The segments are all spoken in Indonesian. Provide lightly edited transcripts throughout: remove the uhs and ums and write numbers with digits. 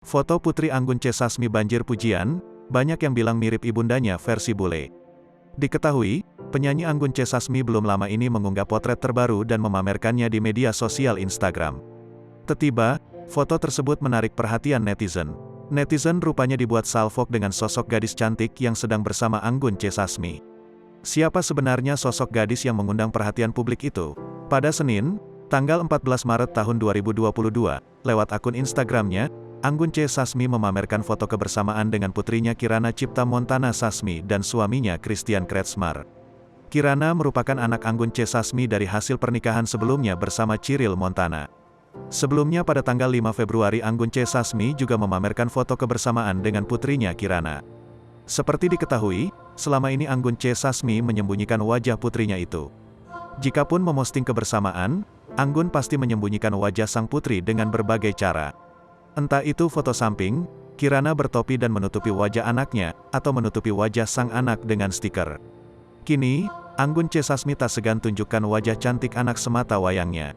Foto Putri Anggun C. Sasmi banjir pujian, banyak yang bilang mirip ibundanya versi bule. Diketahui, penyanyi Anggun C. Sasmi belum lama ini mengunggah potret terbaru dan memamerkannya di media sosial Instagram. Tiba-tiba, foto tersebut menarik perhatian netizen. Netizen rupanya dibuat salfok dengan sosok gadis cantik yang sedang bersama Anggun C. Sasmi. Siapa sebenarnya sosok gadis yang mengundang perhatian publik itu? Pada Senin, tanggal 14 Maret tahun 2022, lewat akun Instagramnya, Anggun C. Sasmi memamerkan foto kebersamaan dengan putrinya Kirana Cipta Montana Sasmi dan suaminya Christian Kretschmar. Kirana merupakan anak Anggun C. Sasmi dari hasil pernikahan sebelumnya bersama Cyril Montana. Sebelumnya pada tanggal 5 Februari Anggun C. Sasmi juga memamerkan foto kebersamaan dengan putrinya Kirana. Seperti diketahui, selama ini Anggun C. Sasmi menyembunyikan wajah putrinya itu. Jikapun memosting kebersamaan, Anggun pasti menyembunyikan wajah sang putri dengan berbagai cara. Entah itu foto samping, Kirana bertopi dan menutupi wajah anaknya, atau menutupi wajah sang anak dengan stiker. Kini, Anggun C. Sasmi tak segan tunjukkan wajah cantik anak semata wayangnya.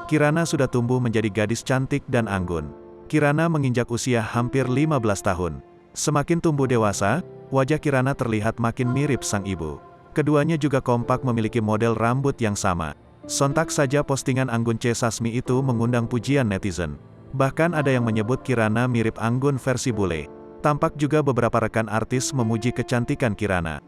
Kirana sudah tumbuh menjadi gadis cantik dan anggun. Kirana menginjak usia hampir 15 tahun. Semakin tumbuh dewasa, wajah Kirana terlihat makin mirip sang ibu. Keduanya juga kompak memiliki model rambut yang sama. Sontak saja postingan Anggun C. Sasmi itu mengundang pujian netizen. Bahkan ada yang menyebut Kirana mirip Anggun versi bule. Tampak juga beberapa rekan artis memuji kecantikan Kirana.